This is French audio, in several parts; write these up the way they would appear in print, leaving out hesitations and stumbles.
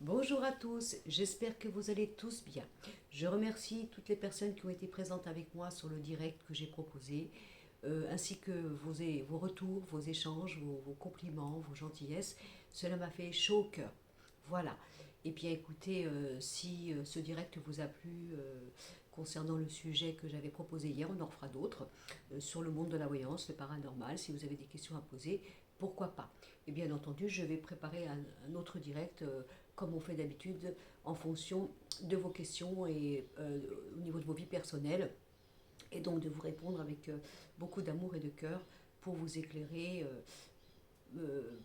Bonjour à tous, j'espère que vous allez tous bien. Je remercie toutes les personnes qui ont été présentes avec moi sur le direct que j'ai proposé, ainsi que vos retours, vos échanges, vos compliments, vos gentillesses. Cela m'a fait chaud au cœur. Voilà. Et bien écoutez, si ce direct vous a plu concernant le sujet que j'avais proposé hier, on en fera d'autres sur le monde de la voyance, le paranormal. Si vous avez des questions à poser, pourquoi pas. Et bien entendu, je vais préparer un autre direct comme on fait d'habitude en fonction de vos questions et au niveau de vos vies personnelles et donc de vous répondre avec beaucoup d'amour et de cœur pour vous éclairer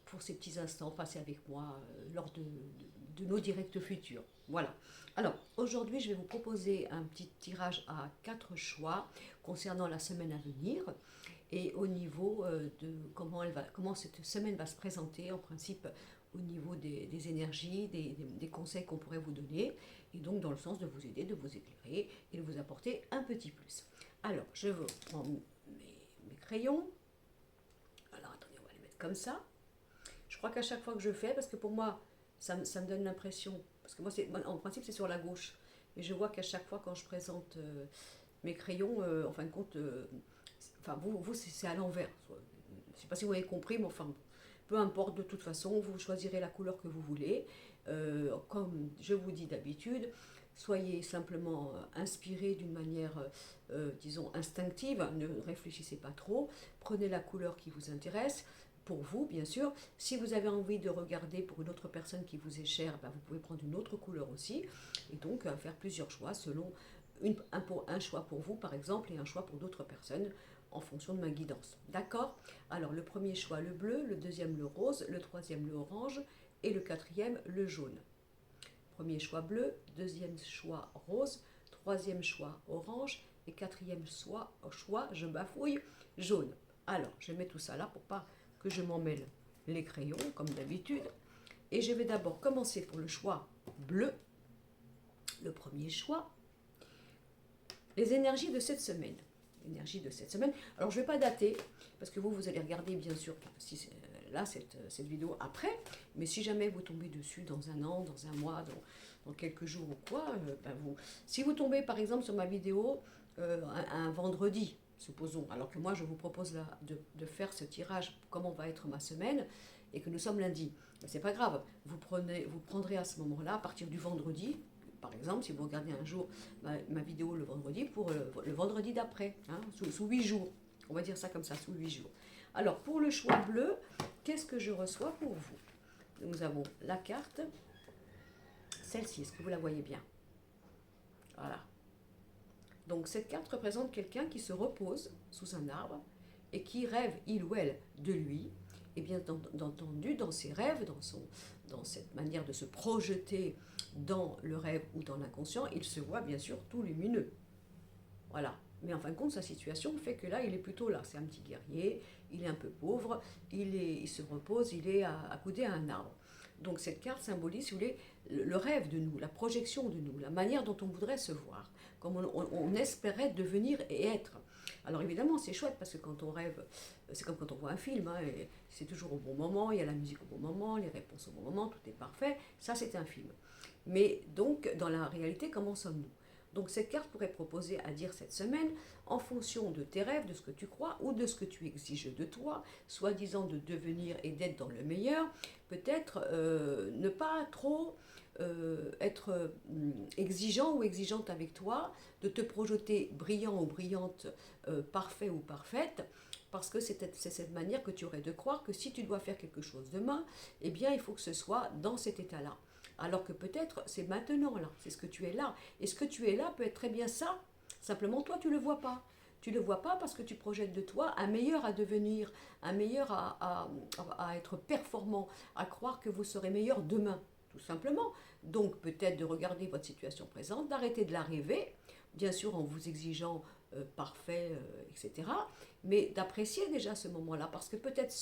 pour ces petits instants passés avec moi lors de nos directs futurs. Voilà. Alors, aujourd'hui, je vais vous proposer un petit tirage à 4 choix concernant la semaine à venir et au niveau de comment cette semaine va se présenter en principe au niveau des énergies, des conseils qu'on pourrait vous donner, et donc dans le sens de vous aider, de vous éclairer et de vous apporter un petit plus. Alors, je prends mes crayons. Alors, attendez, on va les mettre comme ça. Je crois qu'à chaque fois que je fais, parce que pour moi, ça me donne l'impression, parce que moi, en principe, c'est sur la gauche, mais je vois qu'à chaque fois quand je présente mes crayons, en fin de compte, enfin, vous c'est à l'envers. Je ne sais pas si vous avez compris, mais enfin, peu importe, de toute façon, vous choisirez la couleur que vous voulez. Comme je vous dis d'habitude, soyez simplement inspiré d'une manière, disons, instinctive, ne réfléchissez pas trop, prenez la couleur qui vous intéresse, pour vous, bien sûr. Si vous avez envie de regarder pour une autre personne qui vous est chère, ben, vous pouvez prendre une autre couleur aussi, et donc faire plusieurs choix selon un choix pour vous, par exemple, et un choix pour d'autres personnes en fonction de ma guidance. D'accord? Alors, le premier choix, le bleu, le deuxième, le rose, le troisième, le orange, et le quatrième, le jaune. Premier choix bleu, deuxième choix rose, troisième choix orange, et quatrième choix, je bafouille, jaune. Alors, je mets tout ça là pour pas que je m'en mêle les crayons, comme d'habitude. Et je vais d'abord commencer pour le choix bleu. Le premier choix, les énergies de cette semaine. Énergie de cette semaine. Alors, je ne vais pas dater, parce que vous allez regarder, bien sûr, si là, cette vidéo après. Mais si jamais vous tombez dessus dans un an, dans un mois, dans quelques jours ou quoi, ben si vous tombez, par exemple, sur ma vidéo un vendredi, supposons, alors que moi, je vous propose là, de faire ce tirage, comment va être ma semaine, et que nous sommes lundi. Ben, c'est pas grave, vous prendrez à ce moment-là, à partir du vendredi, par exemple, si vous regardez un jour ma vidéo le vendredi, pour le vendredi d'après, hein, sous 8 jours. On va dire ça comme ça, sous 8 jours. Alors, pour le choix bleu, qu'est-ce que je reçois pour vous? Nous avons la carte, celle-ci, est-ce que vous la voyez bien? Voilà. Donc, cette carte représente quelqu'un qui se repose sous un arbre et qui rêve, il ou elle, de lui. Et bien entendu, dans ses rêves, dans cette manière de se projeter dans le rêve ou dans l'inconscient, il se voit bien sûr tout lumineux. Voilà. Mais en fin de compte, sa situation fait que là, il est plutôt là. C'est un petit guerrier, il est un peu pauvre, il se repose, il est accoudé à un arbre. Donc cette carte symbolise, si vous voulez, le rêve de nous, la projection de nous, la manière dont on voudrait se voir, comme on espérait devenir et être. Alors évidemment, c'est chouette parce que quand on rêve, c'est comme quand on voit un film, hein, et c'est toujours au bon moment, il y a la musique au bon moment, les réponses au bon moment, tout est parfait. Ça, c'est un film. Mais donc, dans la réalité, comment sommes-nous? Donc cette carte pourrait proposer à dire cette semaine, en fonction de tes rêves, de ce que tu crois ou de ce que tu exiges de toi, soi-disant de devenir et d'être dans le meilleur, peut-être ne pas trop être exigeant ou exigeante avec toi, de te projeter brillant ou brillante, parfait ou parfaite, parce que c'est cette manière que tu aurais de croire que si tu dois faire quelque chose demain, eh bien il faut que ce soit dans cet état-là. Alors que peut-être c'est maintenant là, c'est ce que tu es là. Et ce que tu es là peut être très bien ça, simplement toi tu ne le vois pas. Tu ne le vois pas parce que tu projettes de toi un meilleur à devenir, un meilleur à être performant, à croire que vous serez meilleur demain, tout simplement. Donc peut-être de regarder votre situation présente, d'arrêter de la rêver, bien sûr en vous exigeant parfait, etc. Mais d'apprécier déjà ce moment-là, parce que peut-être,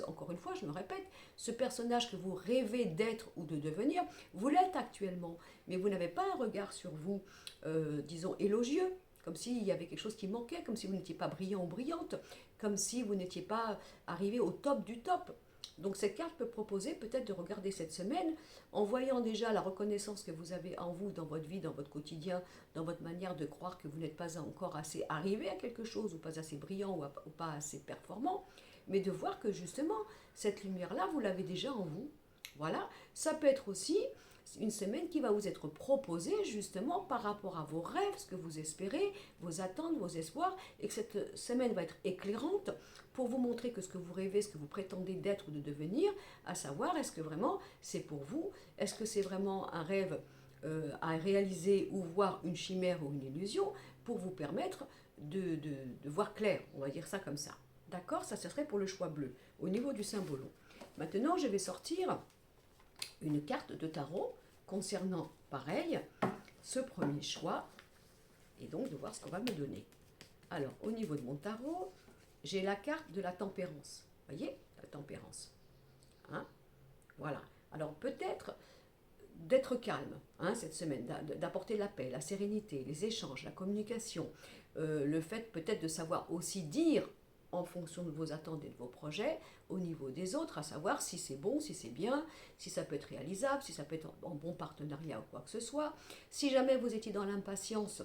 encore une fois, je me répète, ce personnage que vous rêvez d'être ou de devenir, vous l'êtes actuellement, mais vous n'avez pas un regard sur vous, disons, élogieux, comme s'il y avait quelque chose qui manquait, comme si vous n'étiez pas brillant ou brillante, comme si vous n'étiez pas arrivé au top du top. Donc cette carte peut proposer peut-être de regarder cette semaine en voyant déjà la reconnaissance que vous avez en vous, dans votre vie, dans votre quotidien, dans votre manière de croire que vous n'êtes pas encore assez arrivé à quelque chose, ou pas assez brillant, ou pas assez performant, mais de voir que justement, cette lumière-là, vous l'avez déjà en vous. Voilà, ça peut être aussi une semaine qui va vous être proposée justement par rapport à vos rêves, ce que vous espérez, vos attentes, vos espoirs, et que cette semaine va être éclairante pour vous montrer que ce que vous rêvez, ce que vous prétendez d'être ou de devenir, à savoir, est-ce que vraiment c'est pour vous, est-ce que c'est vraiment un rêve à réaliser ou voir une chimère ou une illusion, pour vous permettre de voir clair, on va dire ça comme ça. D'accord? Ça, ce serait pour le choix bleu, au niveau du symbole. Maintenant, je vais sortir une carte de tarot concernant, pareil, ce premier choix, et donc de voir ce qu'on va me donner. Alors, au niveau de mon tarot, j'ai la carte de la tempérance. Vous voyez, la tempérance. Hein? Voilà. Alors, peut-être d'être calme cette semaine, d'apporter la paix, la sérénité, les échanges, la communication, le fait peut-être de savoir aussi dire en fonction de vos attentes et de vos projets au niveau des autres, à savoir si c'est bon, si c'est bien, si ça peut être réalisable, si ça peut être en bon partenariat ou quoi que ce soit. Si jamais vous étiez dans l'impatience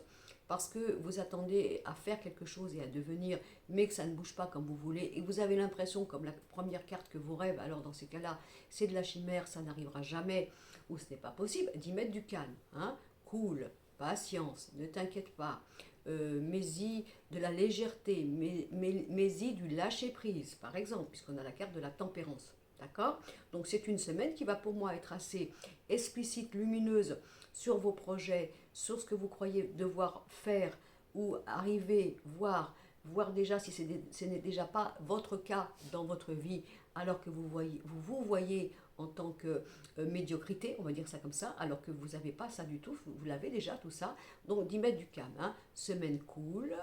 parce que vous attendez à faire quelque chose et à devenir, mais que ça ne bouge pas comme vous voulez, et vous avez l'impression, comme la première carte que vous rêvez, alors dans ces cas-là, c'est de la chimère, ça n'arrivera jamais, ou ce n'est pas possible, d'y mettre du calme. Cool, patience, ne t'inquiète pas, mets-y de la légèreté, mets-y du lâcher-prise, par exemple, puisqu'on a la carte de la tempérance. D'accord? Donc c'est une semaine qui va pour moi être assez explicite, lumineuse sur vos projets, sur ce que vous croyez devoir faire ou arriver, voir déjà si ce n'est déjà pas votre cas dans votre vie, alors que vous voyez en tant que médiocrité, on va dire ça comme ça, alors que vous n'avez pas ça du tout, vous l'avez déjà tout ça. Donc d'y mettre du calme. Semaine cool,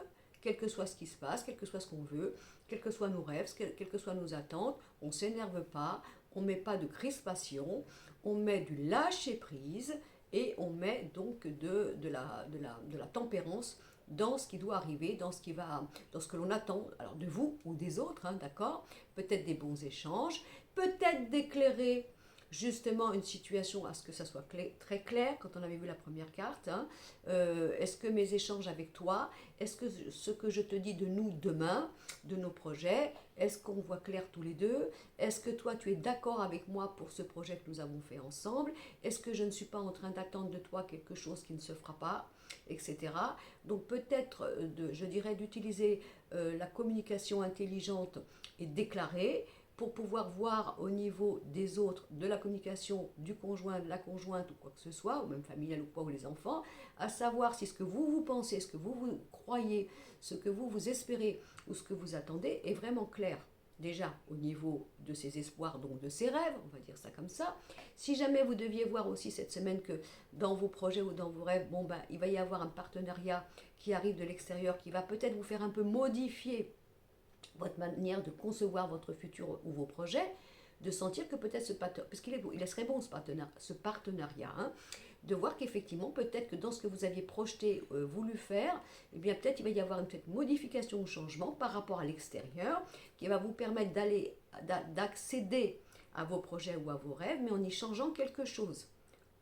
quel que soit ce qui se passe, quel que soit ce qu'on veut, quels que soient nos rêves, quelles que soient nos attentes, on ne s'énerve pas, on ne met pas de crispation, on met du lâcher prise et on met donc de la tempérance dans ce qui doit arriver, dans ce que l'on attend, alors de vous ou des autres, d'accord? Peut-être des bons échanges, peut-être d'éclairer justement une situation à ce que ça soit très clair, quand on avait vu la première carte. Est-ce que mes échanges avec toi, est-ce que ce que je te dis de nous demain, de nos projets, est-ce qu'on voit clair tous les deux? Est-ce que toi tu es d'accord avec moi pour ce projet que nous avons fait ensemble? Est-ce que je ne suis pas en train d'attendre de toi quelque chose qui ne se fera pas, etc. Donc peut-être, je dirais, d'utiliser la communication intelligente et déclarée, pour pouvoir voir au niveau des autres, de la communication du conjoint, de la conjointe ou quoi que ce soit, ou même familial ou quoi, ou les enfants, à savoir si ce que vous pensez, ce que vous croyez, ce que vous espérez ou ce que vous attendez est vraiment clair. Déjà au niveau de ses espoirs, donc de ses rêves, on va dire ça comme ça. Si jamais vous deviez voir aussi cette semaine que dans vos projets ou dans vos rêves, il va y avoir un partenariat qui arrive de l'extérieur, qui va peut-être vous faire un peu modifier votre manière de concevoir votre futur ou vos projets, de sentir que peut-être parce il serait bon ce partenariat, de voir qu'effectivement, peut-être que dans ce que vous aviez projeté, voulu faire, eh bien peut-être il va y avoir une petite modification ou changement par rapport à l'extérieur, qui va vous permettre d'accéder à vos projets ou à vos rêves, mais en y changeant quelque chose,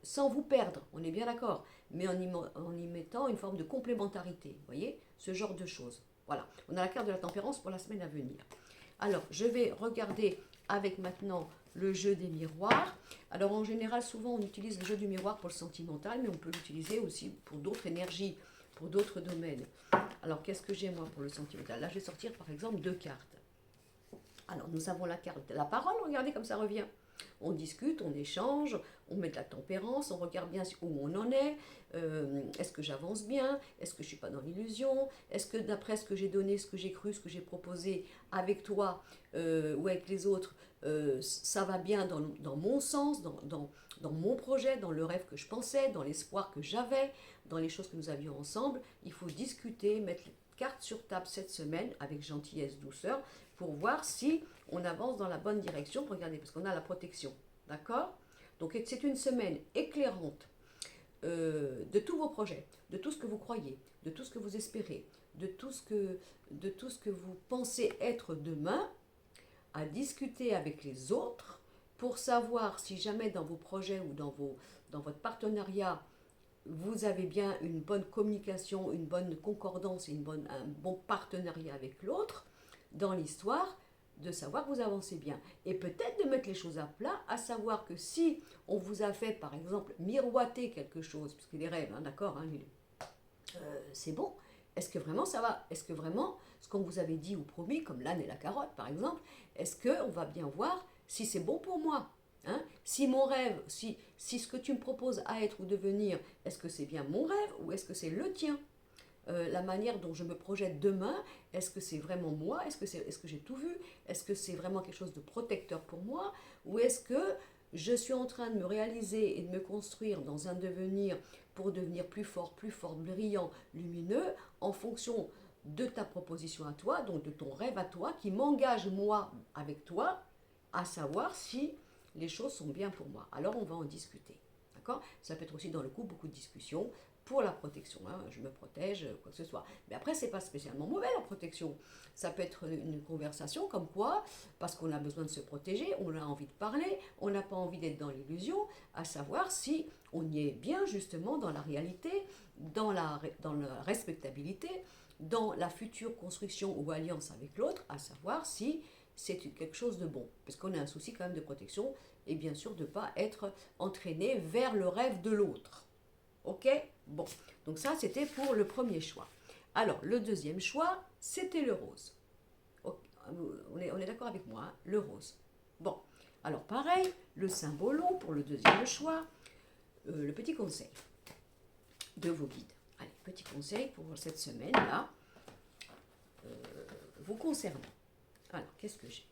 sans vous perdre, on est bien d'accord, mais en y mettant une forme de complémentarité, vous voyez, ce genre de choses. Voilà, on a la carte de la tempérance pour la semaine à venir. Alors, je vais regarder avec maintenant le jeu des miroirs. Alors, en général, souvent, on utilise le jeu du miroir pour le sentimental, mais on peut l'utiliser aussi pour d'autres énergies, pour d'autres domaines. Alors, qu'est-ce que j'ai, moi, pour le sentimental? Là, je vais sortir, par exemple, 2 cartes. Alors, nous avons la carte de la parole, regardez comme ça revient. On discute, on échange, on met de la tempérance, on regarde bien où on en est, est-ce que j'avance bien, est-ce que je ne suis pas dans l'illusion, est-ce que d'après ce que j'ai donné, ce que j'ai cru, ce que j'ai proposé avec toi ou avec les autres, ça va bien dans mon sens, dans mon projet, dans le rêve que je pensais, dans l'espoir que j'avais, dans les choses que nous avions ensemble. Il faut discuter, mettre les cartes sur table cette semaine avec gentillesse, douceur, pour voir si on avance dans la bonne direction. Regardez, parce qu'on a la protection, d'accord? Donc c'est une semaine éclairante de tous vos projets, de tout ce que vous croyez, de tout ce que vous espérez, de tout ce que vous pensez être demain, à discuter avec les autres pour savoir si jamais dans vos projets ou dans votre partenariat, vous avez bien une bonne communication, une bonne concordance et un bon partenariat avec l'autre dans l'histoire, de savoir que vous avancez bien. Et peut-être de mettre les choses à plat, à savoir que si on vous a fait, par exemple, miroiter quelque chose, puisque les rêves, hein, d'accord, hein, c'est bon, est-ce que vraiment ça va? Est-ce que vraiment ce qu'on vous avait dit ou promis, comme l'âne et la carotte par exemple, est-ce qu'on va bien voir si c'est bon pour moi, hein? Si mon rêve, si ce que tu me proposes à être ou devenir, est-ce que c'est bien mon rêve ou est-ce que c'est le tien? La manière dont je me projette demain, est-ce que c'est vraiment moi? Est-ce que j'ai tout vu? Est-ce que c'est vraiment quelque chose de protecteur pour moi? Ou est-ce que je suis en train de me réaliser et de me construire dans un devenir pour devenir plus fort, brillant, lumineux, en fonction de ta proposition à toi, donc de ton rêve à toi, qui m'engage moi avec toi, à savoir si les choses sont bien pour moi. Alors on va en discuter. D'accord? Ça peut être aussi dans le couple beaucoup de discussions pour la protection, hein, je me protège, quoi que ce soit. Mais après, c'est pas spécialement mauvais la protection. Ça peut être une conversation comme quoi, parce qu'on a besoin de se protéger, on a envie de parler, on n'a pas envie d'être dans l'illusion, à savoir si on y est bien justement dans la réalité, dans la respectabilité, dans la future construction ou alliance avec l'autre, à savoir si c'est quelque chose de bon. Parce qu'on a un souci quand même de protection, et bien sûr de ne pas être entraîné vers le rêve de l'autre. Ok? Bon, donc ça c'était pour le premier choix. Alors, le deuxième choix, c'était le rose. Okay. On est d'accord avec moi, hein? Le rose. Bon, alors pareil, le symbolon pour le deuxième choix, le petit conseil de vos guides. Allez, petit conseil pour cette semaine-là, vous concernant. Alors, qu'est-ce que j'ai?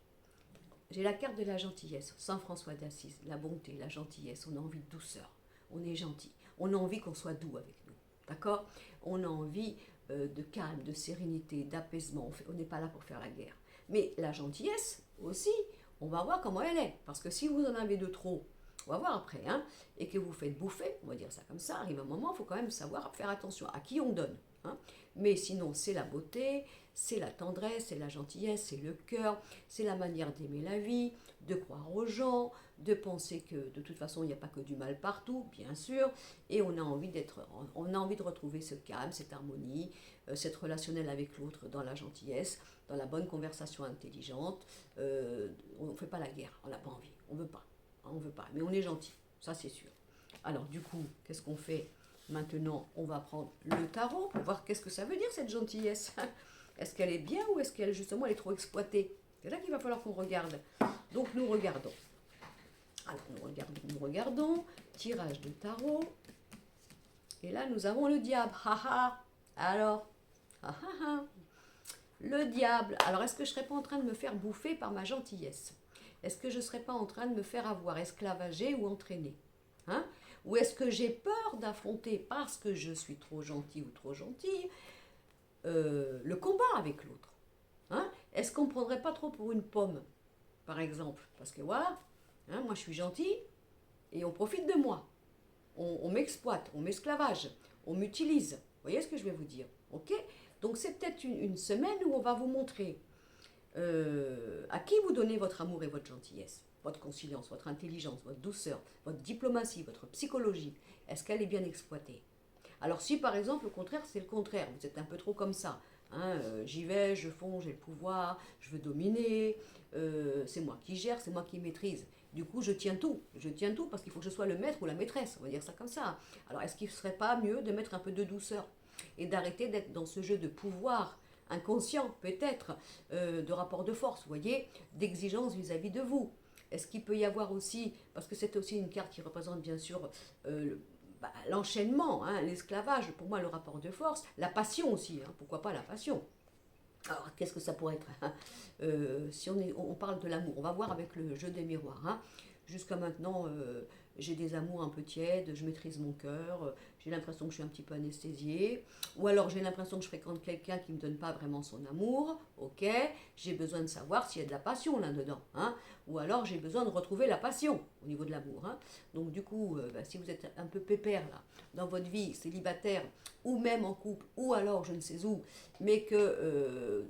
J'ai la carte de la gentillesse, Saint François d'Assise, la bonté, la gentillesse, on a envie de douceur, on est gentil, on a envie qu'on soit doux avec nous, d'accord? On a envie de calme, de sérénité, d'apaisement, on n'est pas là pour faire la guerre. Mais la gentillesse aussi, on va voir comment elle est, parce que si vous en avez de trop, on va voir après, hein, et que vous faites bouffer, on va dire ça comme ça, arrive un moment, il faut quand même savoir faire attention à qui on donne. Hein. Mais sinon, c'est la beauté, c'est la tendresse, c'est la gentillesse, c'est le cœur, c'est la manière d'aimer la vie, de croire aux gens, de penser que de toute façon il n'y a pas que du mal partout, bien sûr, et on a envie de retrouver ce calme, cette harmonie, cette relationnelle avec l'autre dans la gentillesse, dans la bonne conversation intelligente. On ne fait pas la guerre, on n'a pas envie, on ne veut pas, mais on est gentil, ça c'est sûr. Alors du coup, qu'est-ce qu'on fait? Maintenant, on va prendre le tarot pour voir qu'est-ce que ça veut dire cette gentillesse. Est-ce qu'elle est bien ou est-ce qu'elle justement elle est trop exploitée? C'est là qu'il va falloir qu'on regarde. Donc nous regardons. Alors nous regardons. Tirage de tarot. Et là nous avons le diable. Alors, le diable. Alors est-ce que je ne serais pas en train de me faire bouffer par ma gentillesse? Est-ce que je ne serais pas en train de me faire avoir, esclavager ou entraîner? Hein? Ou est-ce que j'ai peur d'affronter, parce que je suis trop gentil ou trop gentille, le combat avec l'autre? Hein? Est-ce qu'on ne prendrait pas trop pour une pomme, par exemple? Parce que voilà, hein, moi je suis gentil et on profite de moi. On m'exploite, on m'esclavage, on m'utilise. Vous voyez ce que je vais vous dire? Ok? Donc c'est peut-être une semaine où on va vous montrer à qui vous donnez votre amour et votre gentillesse, votre conciliance, votre intelligence, votre douceur, votre diplomatie, votre psychologie. Est-ce qu'elle est bien exploitée? Alors si par exemple au contraire c'est le contraire, vous êtes un peu trop comme ça, hein, j'y vais, je fonds, j'ai le pouvoir, je veux dominer, c'est moi qui gère, c'est moi qui maîtrise. Du coup je tiens tout parce qu'il faut que je sois le maître ou la maîtresse, on va dire ça comme ça. Alors est-ce qu'il ne serait pas mieux de mettre un peu de douceur et d'arrêter d'être dans ce jeu de pouvoir inconscient peut-être, de rapport de force, vous voyez, d'exigence vis-à-vis de vous? Est-ce qu'il peut y avoir aussi, parce que c'est aussi une carte qui représente bien sûr l'enchaînement, hein, l'esclavage, pour moi le rapport de force, la passion aussi, hein, pourquoi pas la passion? Alors qu'est-ce que ça pourrait être, hein? Si on parle de l'amour, on va voir avec le jeu des miroirs. Hein. Jusqu'à maintenant, j'ai des amours un peu tièdes, je maîtrise mon cœur, j'ai l'impression que je suis un petit peu anesthésiée, ou alors j'ai l'impression que je fréquente quelqu'un qui ne me donne pas vraiment son amour, ok, j'ai besoin de savoir s'il y a de la passion là-dedans, hein, ou alors j'ai besoin de retrouver la passion au niveau de l'amour. Hein. Donc du coup, si vous êtes un peu pépère là, dans votre vie, célibataire, ou même en couple, ou alors je ne sais où, mais que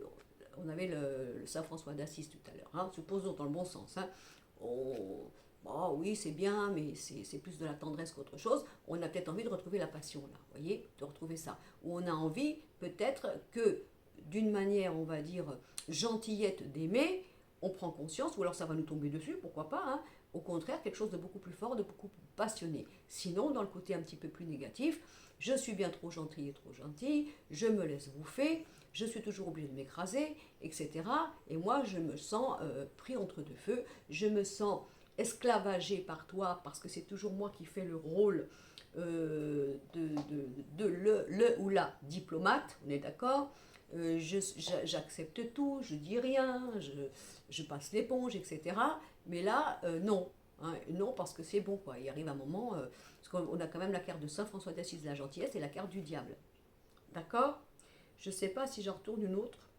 on avait le Saint François d'Assise tout à l'heure, hein, supposons dans le bon sens. Hein, bon, oui, c'est bien, mais c'est plus de la tendresse qu'autre chose. On a peut-être envie de retrouver la passion, là, vous voyez, de retrouver ça. Ou on a envie, peut-être, que d'une manière, on va dire, gentillette d'aimer, on prend conscience, ou alors ça va nous tomber dessus, pourquoi pas, hein, au contraire, quelque chose de beaucoup plus fort, de beaucoup plus passionné. Sinon, dans le côté un petit peu plus négatif, je suis bien trop gentil et trop gentil, je me laisse bouffer, je suis toujours obligé de m'écraser, etc. Et moi, je me sens pris entre deux feux, je me sens esclavagé par toi parce que c'est toujours moi qui fais le rôle de le ou la diplomate, on est d'accord. J'accepte tout, je dis rien, je passe l'éponge, etc. Mais là, non. Hein, non, parce que c'est bon, quoi. Il arrive un moment, parce qu'on a quand même la carte de Saint François d'Assise de la gentillesse et la carte du diable. D'accord? Je ne sais pas si j'en retourne une autre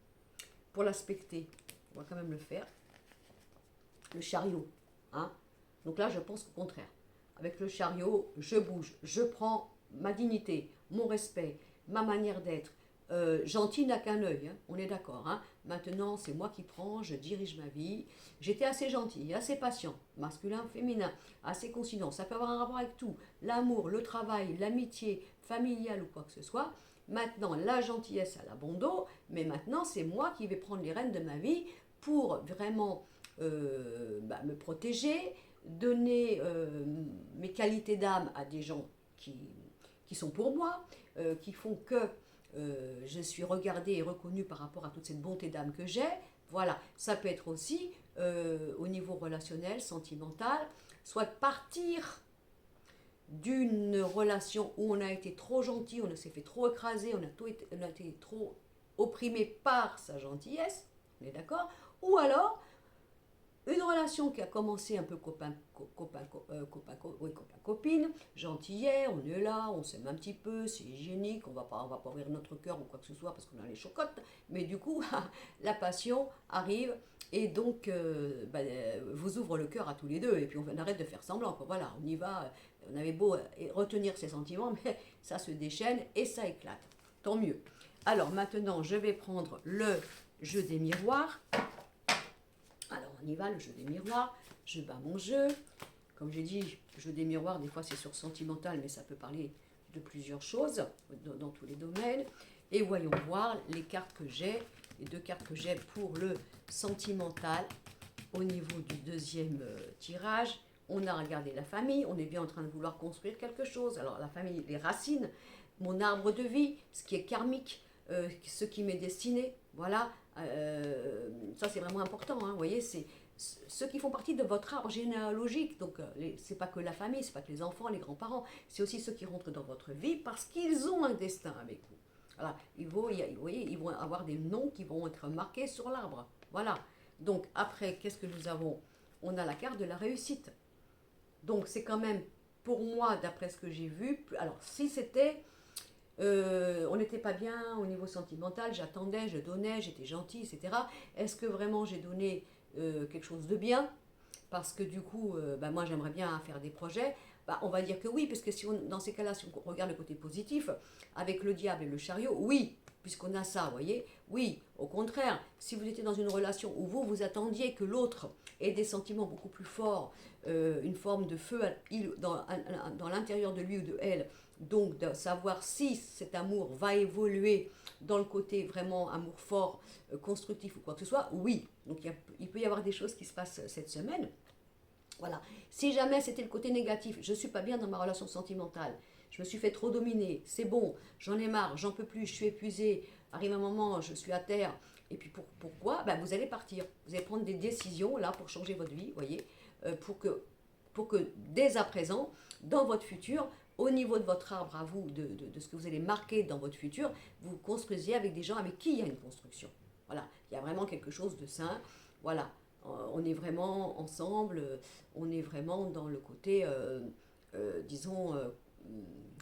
pour l'aspecter. On va quand même le faire. Le chariot. Hein? Donc là, je pense qu'au contraire. Avec le chariot, je bouge, je prends ma dignité, mon respect, ma manière d'être. Gentil n'a qu'un œil, hein, on est d'accord. Hein. Maintenant, c'est moi qui prends, je dirige ma vie. J'étais assez gentil, assez patient, masculin, féminin, assez conciliant. Ça peut avoir un rapport avec tout. L'amour, le travail, l'amitié, familiale ou quoi que ce soit. Maintenant, la gentillesse à la bon dos, mais maintenant, c'est moi qui vais prendre les rênes de ma vie pour vraiment me protéger, donner mes qualités d'âme à des gens qui sont pour moi, qui font que je suis regardée et reconnue par rapport à toute cette bonté d'âme que j'ai. Voilà, ça peut être aussi au niveau relationnel, sentimental, soit partir d'une relation où on a été trop gentil, on s'est fait trop écraser, on a été trop opprimé par sa gentillesse, on est d'accord. Ou alors une relation qui a commencé un peu copain-copine, gentillet, on est là, on s'aime un petit peu, c'est hygiénique, on va pas ouvrir notre cœur ou quoi que ce soit parce qu'on a les chocottes, mais du coup, la passion arrive et donc vous ouvre le cœur à tous les deux et puis on arrête de faire semblant, quoi. Voilà, on y va, on avait beau retenir ses sentiments, mais ça se déchaîne et ça éclate, tant mieux. Alors maintenant, je vais prendre le jeu des miroirs. Alors on y va, le jeu des miroirs, je bats mon jeu. Comme j'ai dit, le jeu des miroirs, des fois c'est sur sentimental, mais ça peut parler de plusieurs choses dans tous les domaines. Et voyons voir les cartes que j'ai, les deux cartes que j'ai pour le sentimental au niveau du deuxième tirage. On a regardé la famille, on est bien en train de vouloir construire quelque chose. Alors la famille, les racines, mon arbre de vie, ce qui est karmique, ce qui m'est destiné, voilà. Ça c'est vraiment important, hein, vous voyez, c'est ceux qui font partie de votre arbre généalogique. Donc c'est pas que la famille, c'est pas que les enfants, les grands-parents, c'est aussi ceux qui rentrent dans votre vie parce qu'ils ont un destin avec vous. Voilà, vous voyez, ils vont avoir des noms qui vont être marqués sur l'arbre. Voilà. Donc après, qu'est-ce que nous avons? On a la carte de la réussite. Donc c'est quand même, pour moi, d'après ce que j'ai vu, alors si c'était, on n'était pas bien au niveau sentimental, j'attendais, je donnais, j'étais gentille, etc. Est-ce que vraiment j'ai donné quelque chose de bien? Parce que du coup, moi j'aimerais bien faire des projets. On va dire que oui, parce que si dans ces cas-là, si on regarde le côté positif, avec le diable et le chariot, oui, puisqu'on a ça, vous voyez, oui, au contraire, si vous étiez dans une relation où vous attendiez que l'autre ait des sentiments beaucoup plus forts, une forme de feu dans l'intérieur de lui ou de elle, donc de savoir si cet amour va évoluer dans le côté vraiment amour fort, constructif ou quoi que ce soit, oui, donc il peut y avoir des choses qui se passent cette semaine. Voilà. Si jamais c'était le côté négatif, je ne suis pas bien dans ma relation sentimentale, je me suis fait trop dominer, c'est bon, j'en ai marre, j'en peux plus, je suis épuisée, arrive un moment, je suis à terre, et puis pourquoi? Vous allez partir, vous allez prendre des décisions là pour changer votre vie, voyez, pour que dès à présent, dans votre futur, au niveau de votre arbre à vous, de ce que vous allez marquer dans votre futur, vous construisiez avec des gens avec qui il y a une construction. Voilà, il y a vraiment quelque chose de sain, voilà. On est vraiment ensemble, on est vraiment dans le côté, disons,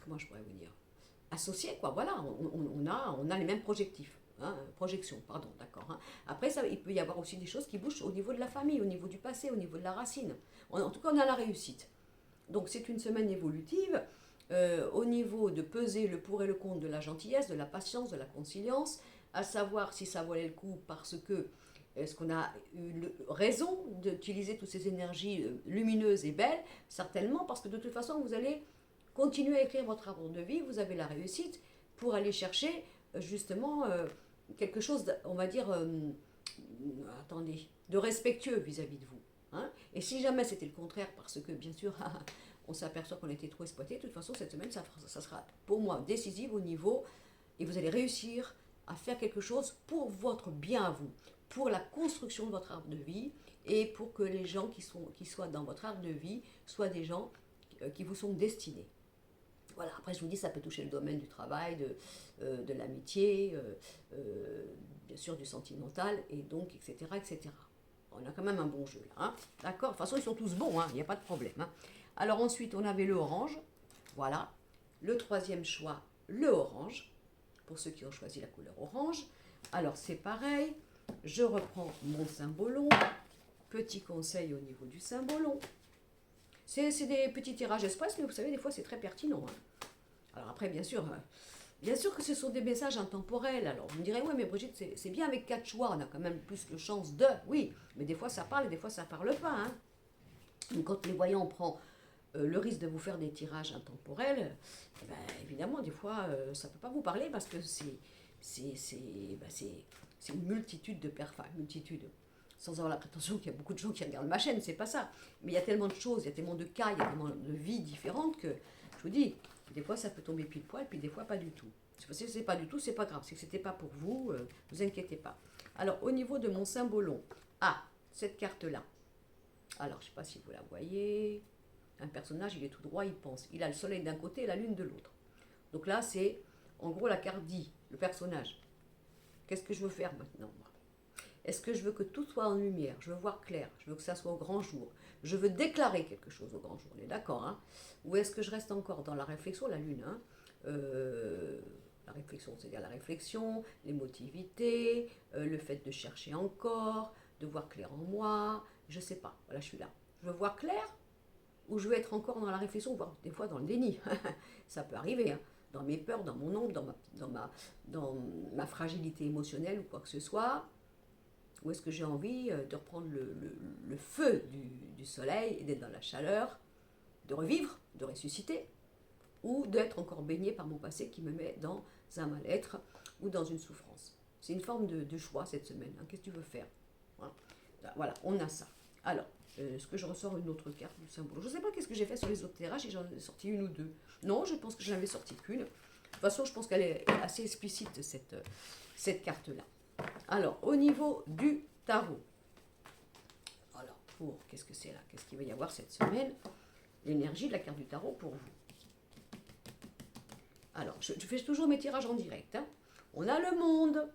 comment je pourrais vous dire, associé, quoi, voilà, on a les mêmes projectifs, hein, projections, pardon, d'accord. Hein. Après, il peut y avoir aussi des choses qui bougent au niveau de la famille, au niveau du passé, au niveau de la racine. En tout cas, on a la réussite. Donc, c'est une semaine évolutive, au niveau de peser le pour et le contre de la gentillesse, de la patience, de la conciliance, à savoir si ça valait le coup parce que est-ce qu'on a eu raison d'utiliser toutes ces énergies lumineuses et belles? Certainement, parce que de toute façon, vous allez continuer à écrire votre arbre de vie, vous avez la réussite pour aller chercher justement quelque chose, on va dire, attendez, de respectueux vis-à-vis de vous. Hein. Et si jamais c'était le contraire, parce que bien sûr, on s'aperçoit qu'on a été trop exploité, de toute façon, cette semaine, ça sera pour moi décisive au niveau, et vous allez réussir à faire quelque chose pour votre bien à vous, pour la construction de votre arbre de vie, et pour que les gens qui soient dans votre arbre de vie soient des gens qui vous sont destinés. Voilà, après je vous dis, ça peut toucher le domaine du travail, de l'amitié, bien sûr du sentimental, et donc, etc., etc. On a quand même un bon jeu là, hein. D'accord? De toute façon, ils sont tous bons, il n'y a pas de problème. Hein. Alors ensuite, on avait le orange, voilà. Le troisième choix, le orange, pour ceux qui ont choisi la couleur orange. Alors c'est pareil, je reprends mon symbolon, petit conseil au niveau du symbolon. C'est des petits tirages express, mais vous savez, des fois c'est très pertinent. Hein. Alors après, bien sûr que ce sont des messages intemporels. Alors vous me direz, oui, mais Brigitte, c'est bien avec 4 choix, on a quand même plus de chances de. Oui, mais des fois ça parle et des fois ça parle pas. Hein. Donc quand les voyants prennent le risque de vous faire des tirages intemporels, eh ben, évidemment, des fois, ça ne peut pas vous parler parce que c'est une multitude de enfin, multitude, sans avoir la prétention qu'il y a beaucoup de gens qui regardent ma chaîne, c'est pas ça. Mais il y a tellement de choses, il y a tellement de cas, il y a tellement de vies différentes que, je vous dis, des fois ça peut tomber pile poil, puis des fois pas du tout. Si c'est pas du tout, c'est pas grave. Si c'était pas pour vous, vous inquiétez pas. Alors, au niveau de mon symbolon, cette carte-là. Alors, je sais pas si vous la voyez. Un personnage, il est tout droit, il pense. Il a le soleil d'un côté et la lune de l'autre. Donc là, c'est, en gros, la carte dit, le personnage. Qu'est-ce que je veux faire maintenant? Est-ce que je veux que tout soit en lumière? Je veux voir clair. Je veux que ça soit au grand jour. Je veux déclarer quelque chose au grand jour. On est d'accord, hein? Ou est-ce que je reste encore dans la réflexion, la lune, hein? La réflexion, c'est-à-dire la réflexion, l'émotivité, le fait de chercher encore, de voir clair en moi. Je sais pas. Voilà, je suis là. Je veux voir clair, ou je vais être encore dans la réflexion, voire des fois dans le déni. Ça peut arriver, hein. Dans mes peurs, dans mon ombre, dans ma fragilité émotionnelle ou quoi que ce soit. Ou est-ce que j'ai envie de reprendre le feu du soleil et d'être dans la chaleur, de revivre, de ressusciter, ou d'être encore baigné par mon passé qui me met dans un mal-être ou dans une souffrance. C'est une forme de choix cette semaine. Hein. Qu'est-ce que tu veux faire? Voilà, on a ça. Alors, est-ce que je ressors une autre carte du symbole? Je ne sais pas qu'est-ce que j'ai fait sur les autres tirages, si j'en ai sorti une ou deux. Non, je pense que j'en avais sorti qu'une. De toute façon, je pense qu'elle est assez explicite, cette carte-là. Alors, au niveau du tarot. Alors, qu'est-ce que c'est là? Qu'est-ce qu'il va y avoir cette semaine? L'énergie de la carte du tarot pour vous. Alors, je fais toujours mes tirages en direct. Hein. On a le monde.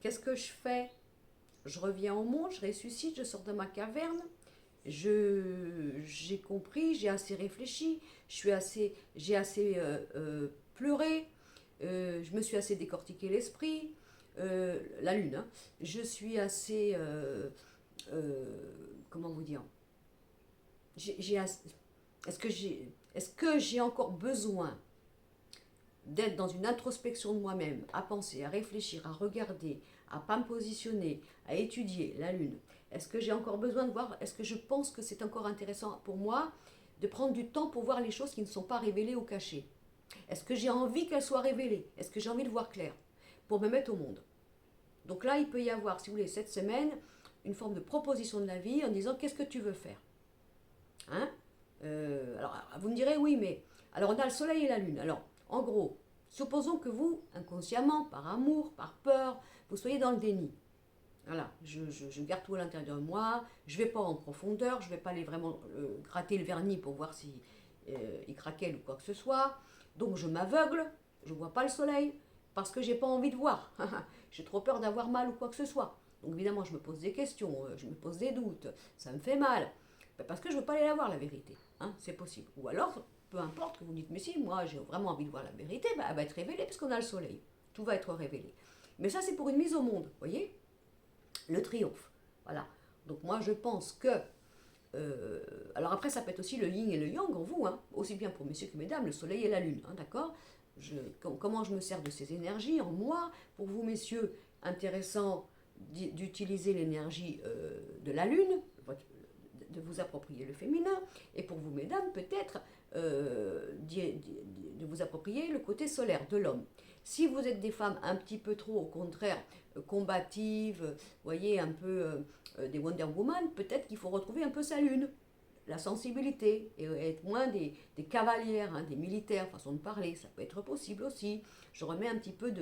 Qu'est-ce que je fais? Je reviens au monde, je ressuscite, je sors de ma caverne. J'ai compris, j'ai assez réfléchi, j'ai assez pleuré, je me suis assez décortiqué l'esprit, la lune, hein. Je suis assez, comment vous dire, est-ce que j'ai encore besoin d'être dans une introspection de moi-même, à penser, à réfléchir, à regarder, à pas me positionner, à étudier la lune? Est-ce que j'ai encore besoin de voir? Est-ce que je pense que c'est encore intéressant pour moi de prendre du temps pour voir les choses qui ne sont pas révélées ou cachées? Est-ce que j'ai envie qu'elles soient révélées? Est-ce que j'ai envie de voir clair pour me mettre au monde? Donc là, il peut y avoir, si vous voulez, cette semaine, une forme de proposition de la vie en disant qu'est-ce que tu veux faire? Hein? Alors, vous me direz oui, mais alors on a le soleil et la lune. Alors, en gros, supposons que vous, inconsciemment, par amour, par peur, vous soyez dans le déni. Voilà, je garde tout à l'intérieur de moi, je ne vais pas en profondeur, je ne vais pas aller vraiment gratter le vernis pour voir si il craquelle ou quoi que ce soit. Donc je m'aveugle, je ne vois pas le soleil, parce que je n'ai pas envie de voir. J'ai trop peur d'avoir mal ou quoi que ce soit. Donc évidemment, je me pose des questions, je me pose des doutes, ça me fait mal. Parce que je ne veux pas aller la voir, la vérité. Hein, c'est possible. Ou alors, peu importe que vous dites, mais si, moi j'ai vraiment envie de voir la vérité, elle va être révélée puisqu'on a le soleil. Tout va être révélé. Mais ça, c'est pour une mise au monde, vous voyez? Le triomphe. Voilà. Donc moi, je pense que... alors après, ça peut être aussi le yin et le yang en vous, hein, aussi bien pour messieurs que mesdames, le soleil et la lune, hein, d'accord? comment je me sers de ces énergies en moi. Pour vous, messieurs, intéressant d'utiliser l'énergie de la lune, de vous approprier le féminin, et pour vous, mesdames, peut-être de vous approprier le côté solaire de l'homme. Si vous êtes des femmes un petit peu trop, au contraire, combatives, voyez, un peu des Wonder Woman, peut-être qu'il faut retrouver un peu sa lune, la sensibilité, et être moins des cavalières, hein, des militaires, façon de parler, ça peut être possible aussi. Je remets un petit peu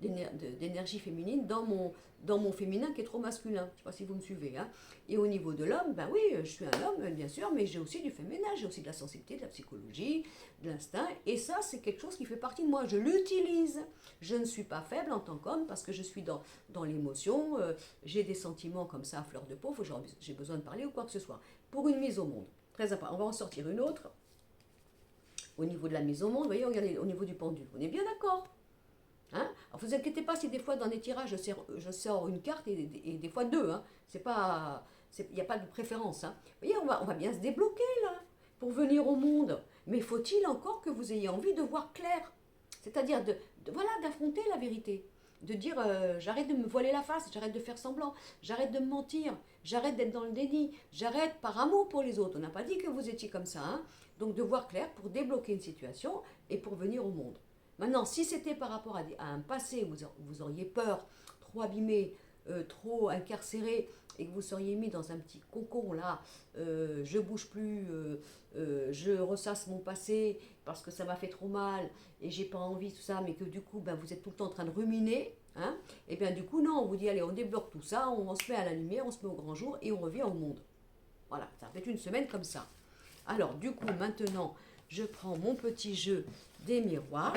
d'énergie féminine dans mon féminin qui est trop masculin. Je ne sais pas si vous me suivez. Hein. Et au niveau de l'homme, ben oui, je suis un homme, bien sûr, mais j'ai aussi du féminin, j'ai aussi de la sensibilité, de la psychologie, de l'instinct. Et ça, c'est quelque chose qui fait partie de moi. Je l'utilise. Je ne suis pas faible en tant qu'homme parce que je suis dans l'émotion. J'ai des sentiments comme ça à fleur de peau. J'ai besoin de parler ou quoi que ce soit. Pour une mise au monde. Très important. On va en sortir une autre. Au niveau de la mise au monde, vous voyez, regardez, au niveau du pendule. On est bien d'accord? Hein? Alors, vous inquiétez pas si des fois dans les tirages je sors une carte et des fois deux. Hein. Il n'y a pas de préférence. Hein. Vous voyez, on va bien se débloquer là pour venir au monde. Mais faut-il encore que vous ayez envie de voir clair? C'est-à-dire voilà, d'affronter la vérité. De dire j'arrête de me voiler la face, j'arrête de faire semblant, j'arrête de me mentir, j'arrête d'être dans le déni, j'arrête par amour pour les autres. On n'a pas dit que vous étiez comme ça. Hein. Donc de voir clair pour débloquer une situation et pour venir au monde. Maintenant, si c'était par rapport à un passé où vous auriez peur, trop abîmé, trop incarcéré, et que vous seriez mis dans un petit cocon là, je bouge plus, je ressasse mon passé parce que ça m'a fait trop mal et j'ai pas envie, tout ça, mais que du coup, ben, vous êtes tout le temps en train de ruminer, hein, et bien du coup, non, on vous dit, allez, on débloque tout ça, on se met à la lumière, on se met au grand jour et on revient au monde. Voilà, ça fait une semaine comme ça. Alors, du coup, maintenant, je prends mon petit jeu des miroirs.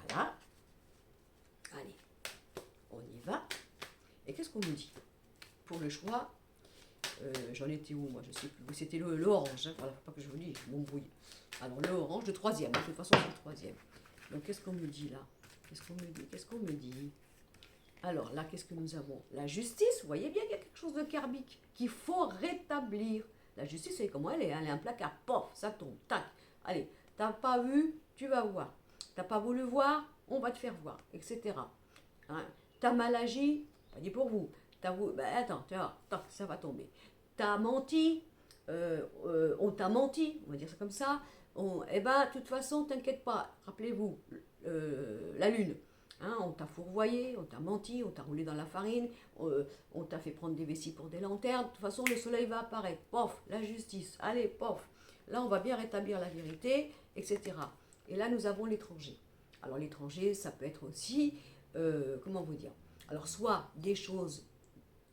Voilà. Allez, on y va. Et qu'est-ce qu'on me dit? Pour le choix, j'en étais où moi? Je sais plus. C'était le orange. Hein. Voilà, faut pas que je vous dise, je m'embrouille. Alors, le orange, le troisième. De toute façon, c'est le troisième. Donc, qu'est-ce qu'on me dit là? Qu'est-ce qu'on me dit? Alors, là, qu'est-ce que nous avons? La justice, vous voyez bien qu'il y a quelque chose de karmique qu'il faut rétablir. La justice, c'est comment elle est. Hein. Elle est un placard. Pof, ça tombe. Tac. Allez, t'as pas vu, tu vas voir. T'as pas voulu voir, on va te faire voir, etc. Hein. T'as mal agi, pas dit pour vous. T'as voulu, ben attends, tu vois, ça va tomber. T'as menti, on t'a menti, on va dire ça comme ça. Eh ben, de toute façon, t'inquiète pas. Rappelez-vous, la lune. Hein, on t'a fourvoyé, on t'a menti, on t'a roulé dans la farine, on t'a fait prendre des vessies pour des lanternes. De toute façon, le soleil va apparaître. Pof, la justice. Allez, pof. Là, on va bien rétablir la vérité, etc. Et là, nous avons l'étranger. Alors, l'étranger, ça peut être aussi, comment vous dire? Alors, soit des choses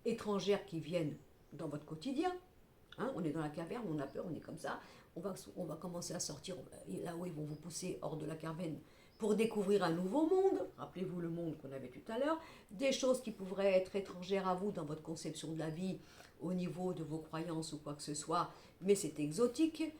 étrangères qui viennent dans votre quotidien. Hein, on est dans la caverne, on a peur, on est comme ça. On va commencer à sortir, là où ils vont vous pousser hors de la caverne pour découvrir un nouveau monde. Rappelez-vous le monde qu'on avait tout à l'heure. Des choses qui pourraient être étrangères à vous dans votre conception de la vie, au niveau de vos croyances ou quoi que ce soit, mais c'est exotique.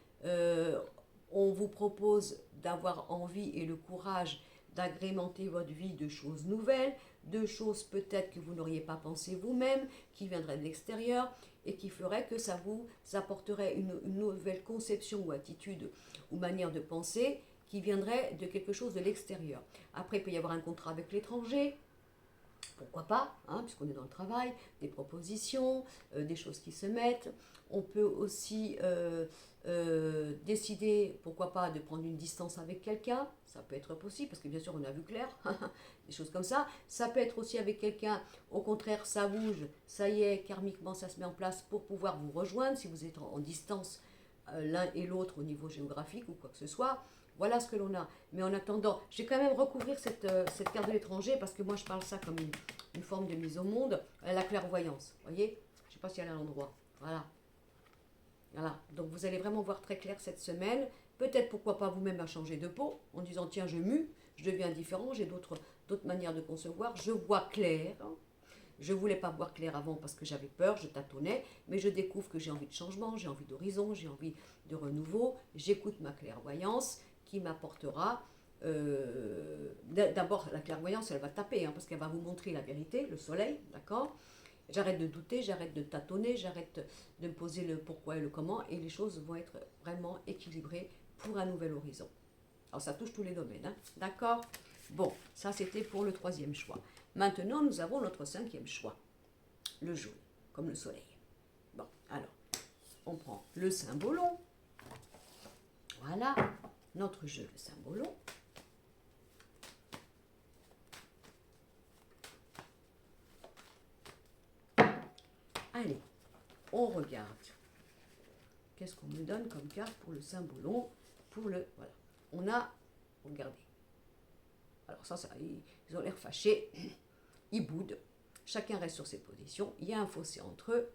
On vous propose d'avoir envie et le courage d'agrémenter votre vie de choses nouvelles, de choses peut-être que vous n'auriez pas pensé vous-même, qui viendraient de l'extérieur et qui feraient que ça vous apporterait une nouvelle conception ou attitude ou manière de penser qui viendrait de quelque chose de l'extérieur. Après, il peut y avoir un contrat avec l'étranger, pourquoi pas, hein, puisqu'on est dans le travail, des propositions, des choses qui se mettent. On peut aussi décider, pourquoi pas, de prendre une distance avec quelqu'un. Ça peut être possible, parce que bien sûr, on a vu clair, des choses comme ça. Ça peut être aussi avec quelqu'un, au contraire, ça bouge, ça y est, karmiquement, ça se met en place pour pouvoir vous rejoindre, si vous êtes en distance l'un et l'autre au niveau géographique ou quoi que ce soit. Voilà ce que l'on a. Mais en attendant, je vais quand même recouvrir cette carte de l'étranger parce que moi je parle ça comme une forme de mise au monde. La clairvoyance, vous voyez? Je ne sais pas si elle est à l'endroit. Voilà. Voilà. Donc vous allez vraiment voir très clair cette semaine. Peut-être pourquoi pas vous-même à changer de peau en disant tiens je mue, je deviens différent, j'ai d'autres manières de concevoir, je vois clair. Je ne voulais pas voir clair avant parce que j'avais peur, je tâtonnais, mais je découvre que j'ai envie de changement, j'ai envie d'horizon, j'ai envie de renouveau. J'écoute ma clairvoyance qui m'apportera. D'abord, la clairvoyance, elle va taper, hein, parce qu'elle va vous montrer la vérité, le soleil, d'accord? J'arrête de douter, j'arrête de tâtonner, j'arrête de me poser le pourquoi et le comment, et les choses vont être vraiment équilibrées pour un nouvel horizon. Alors ça touche tous les domaines, hein. D'accord? Bon, ça c'était pour le troisième choix. Maintenant, nous avons notre cinquième choix, le jaune, comme le soleil. Bon, alors, on prend le cymbolon. Voilà, notre jeu, le cymbolon. Allez, on regarde. Qu'est-ce qu'on me donne comme carte pour le cymbolon? Pour le... Voilà. On a... Regardez. Alors ça ils ont l'air fâchés. Ils boudent. Chacun reste sur ses positions. Il y a un fossé entre eux.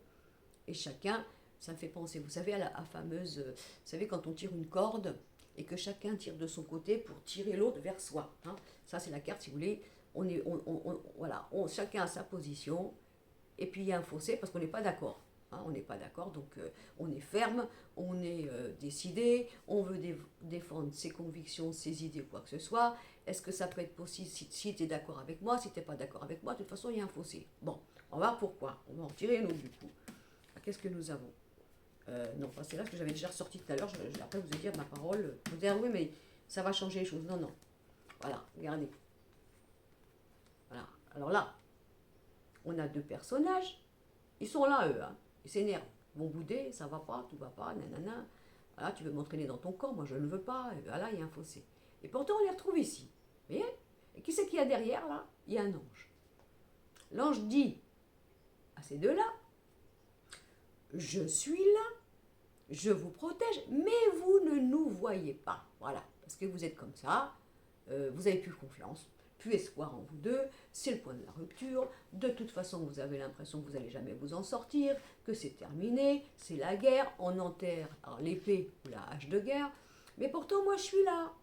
Et chacun... Ça me fait penser, vous savez, à la fameuse... Vous savez, quand on tire une corde et que chacun tire de son côté pour tirer l'autre vers soi. Hein. Ça, c'est la carte, si vous voulez. Voilà, chacun a sa position. Et puis, il y a un fossé parce qu'on n'est pas d'accord. Hein, on n'est pas d'accord, donc on est ferme, on est décidé, on veut défendre ses convictions, ses idées, quoi que ce soit. Est-ce que ça peut être possible si tu es d'accord avec moi, si tu n'es pas d'accord avec moi? De toute façon, il y a un fossé. Bon, on va voir pourquoi. On va en tirer une autre du coup. Qu'est-ce que nous avons? Non, c'est là ce que j'avais déjà ressorti tout à l'heure. Après, vous allez dire ma parole. Vous allez dire oui, mais ça va changer les choses. Non, non. Voilà, regardez. Voilà. Alors là, on a deux personnages. Ils sont là, eux. Hein. Ils s'énervent. Ils vont bouder, ça va pas, tout va pas, nanana. Voilà, tu veux m'entraîner dans ton camp, moi je ne veux pas. Et voilà, il y a un fossé. Et pourtant, on les retrouve ici. Vous voyez? Et qui c'est qu'il y a derrière, là? Il y a un ange. L'ange dit à ces deux-là, je suis là, je vous protège, mais vous ne nous voyez pas. Voilà, parce que vous êtes comme ça, vous n'avez plus confiance, plus espoir en vous deux, c'est le point de la rupture. De toute façon, vous avez l'impression que vous n'allez jamais vous en sortir, que c'est terminé, c'est la guerre, on enterre l'épée ou la hache de guerre, mais pourtant moi je suis là.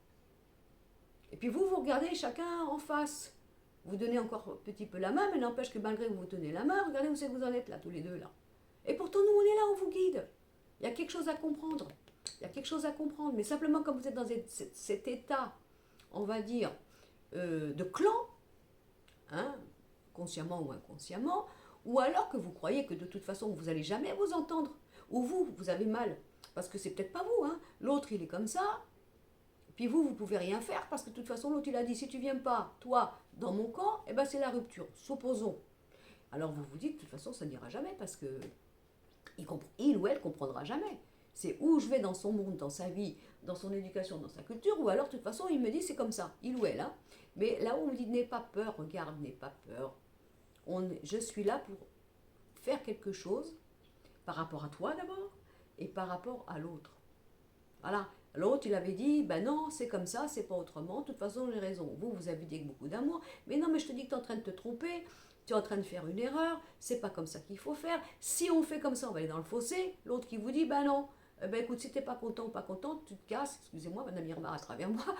Et puis vous regardez chacun en face. Vous donnez encore un petit peu la main, mais n'empêche que malgré que vous tenez la main, regardez où c'est que vous en êtes là, tous les deux là. Et pourtant nous on est là, on vous guide. Il y a quelque chose à comprendre. Il y a quelque chose à comprendre. Mais simplement quand vous êtes dans cet état, on va dire, de clan, hein, consciemment ou inconsciemment, ou alors que vous croyez que de toute façon vous n'allez jamais vous entendre, ou vous avez mal, parce que c'est peut-être pas vous, hein. L'autre il est comme ça, puis vous pouvez rien faire, parce que de toute façon l'autre il a dit, si tu viens pas, toi, dans mon camp, eh ben c'est la rupture, supposons. Alors vous vous dites, de toute façon ça n'ira jamais, parce que il ou elle comprendra jamais. C'est où je vais dans son monde, dans sa vie, dans son éducation, dans sa culture, ou alors de toute façon il me dit c'est comme ça, il ou elle. Hein. Mais là où on me dit n'aie pas peur, regarde, n'aie pas peur. Je suis là pour faire quelque chose par rapport à toi d'abord et par rapport à l'autre. Voilà. L'autre, il avait dit, ben non, c'est comme ça, c'est pas autrement, de toute façon j'ai raison. Vous avez dit avec beaucoup d'amour, mais non, mais je te dis que tu es en train de te tromper, tu es en train de faire une erreur, c'est pas comme ça qu'il faut faire. Si on fait comme ça, on va aller dans le fossé. L'autre qui vous dit, ben non, ben écoute, si t'es pas content ou pas contente, tu te casses, excusez-moi, Madame Irma à travers moi,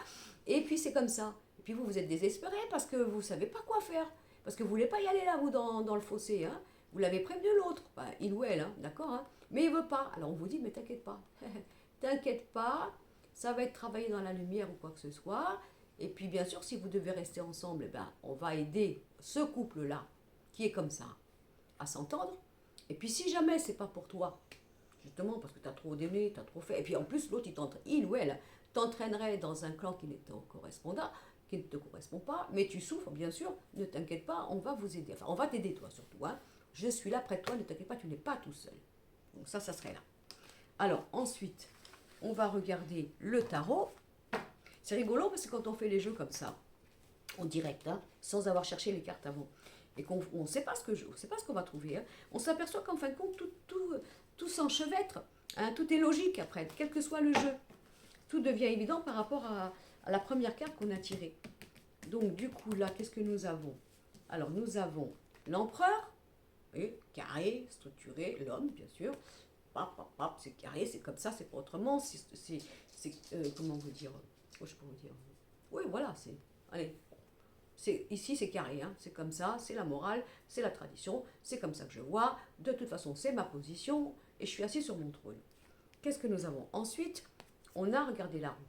et puis c'est comme ça. Et puis vous êtes désespéré parce que vous savez pas quoi faire, parce que vous voulez pas y aller là, vous, dans le fossé, hein. Vous l'avez prévenu l'autre, ben, il ou elle, hein, d'accord, hein, mais il veut pas. Alors on vous dit, mais t'inquiète pas, t'inquiète pas, ça va être travaillé dans la lumière ou quoi que ce soit. Et puis bien sûr, si vous devez rester ensemble, eh ben, on va aider ce couple-là, qui est comme ça, à s'entendre. Et puis si jamais c'est pas pour toi, justement parce que tu as trop donné, tu as trop fait, et puis en plus l'autre, il ou elle t'entraînerait dans un clan qui ne te correspond pas, mais tu souffres, bien sûr, ne t'inquiète pas, on va vous aider. Enfin, on va t'aider toi surtout. Hein. Je suis là près de toi, ne t'inquiète pas, tu n'es pas tout seul. Donc ça serait là. Alors ensuite, on va regarder le tarot. C'est rigolo parce que quand on fait les jeux comme ça, en direct, hein, sans avoir cherché les cartes avant, et qu'on ne sait pas ce qu'on va trouver, hein, on s'aperçoit qu'en fin de compte, tout s'enchevêtre, hein, tout est logique après, quel que soit le jeu. Tout devient évident par rapport à la première carte qu'on a tirée. Donc du coup, là, qu'est-ce que nous avons? Alors, nous avons l'empereur, et carré, structuré, l'homme, bien sûr. C'est carré, c'est comme ça, c'est pas autrement. Comment vous dire? Je peux vous dire. Oui, voilà, c'est. Allez. Ici, c'est carré, hein, c'est comme ça, c'est la morale, c'est la tradition, c'est comme ça que je vois. De toute façon, c'est ma position et je suis assis sur mon trône. Qu'est-ce que nous avons? Ensuite, on a regardé la roue.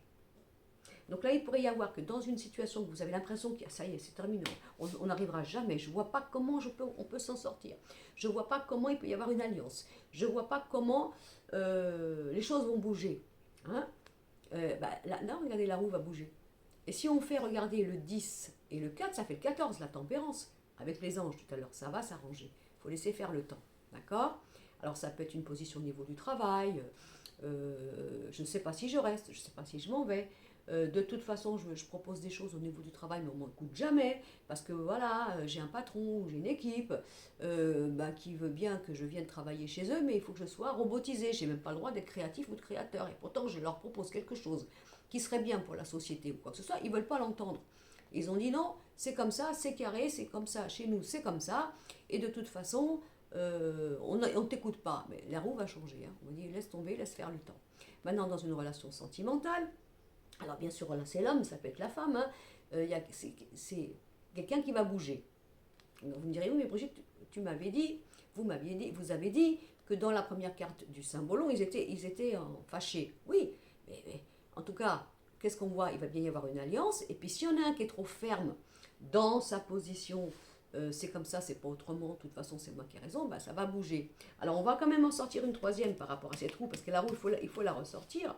Donc là, il pourrait y avoir que dans une situation où vous avez l'impression que ça y est, c'est terminé, on n'arrivera jamais, je ne vois pas comment on peut s'en sortir, je ne vois pas comment il peut y avoir une alliance, je ne vois pas comment les choses vont bouger. Hein. Là, regardez, la roue va bouger. Et si on fait regarder le 10 et le 4, ça fait le 14, la tempérance. Avec les anges tout à l'heure, ça va s'arranger. Il faut laisser faire le temps. D'accord? Alors ça peut être une position au niveau du travail. Je ne sais pas si je reste, je ne sais pas si je m'en vais. De toute façon, je propose des choses au niveau du travail, mais on ne m'écoute jamais. Parce que voilà, j'ai un patron, j'ai une équipe qui veut bien que je vienne travailler chez eux, mais il faut que je sois robotisé. Je n'ai même pas le droit d'être créatif ou de créateur. Et pourtant, je leur propose quelque chose qui serait bien pour la société ou quoi que ce soit. Ils ne veulent pas l'entendre. Ils ont dit non, c'est comme ça, c'est carré, c'est comme ça. Chez nous, c'est comme ça. Et de toute façon, on ne t'écoute pas. Mais la roue va changer. Hein. On dit laisse tomber, laisse faire le temps. Maintenant, dans une relation sentimentale, alors bien sûr, là c'est l'homme, ça peut être la femme, hein, c'est quelqu'un qui va bouger. Donc, vous me direz, oui, mais Brigitte, tu m'avais dit, vous avez dit que dans la première carte du symbolon, ils étaient fâchés. Oui, mais en tout cas, qu'est-ce qu'on voit? Il va bien y avoir une alliance, et puis s'il y en a un qui est trop ferme dans sa position, c'est comme ça, c'est pas autrement, de toute façon c'est moi qui ai raison, bah, ça va bouger. Alors on va quand même en sortir une troisième par rapport à cette roue, parce que la roue, il faut la ressortir.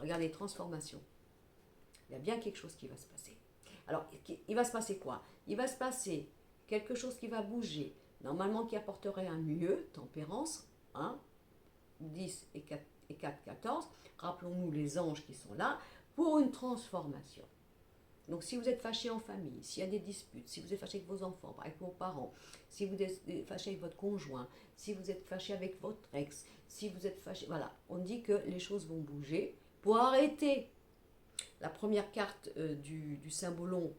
Regardez, transformation. Il y a bien quelque chose qui va se passer. Alors, il va se passer quoi? Il va se passer quelque chose qui va bouger, normalement qui apporterait un mieux, tempérance, 1, 10 et 4, 14. Rappelons-nous les anges qui sont là, pour une transformation. Donc si vous êtes fâché en famille, s'il y a des disputes, si vous êtes fâché avec vos enfants, avec vos parents, si vous êtes fâché avec votre conjoint, si vous êtes fâché avec votre ex, si vous êtes fâché, voilà, on dit que les choses vont bouger pour arrêter. La première carte du symbolon,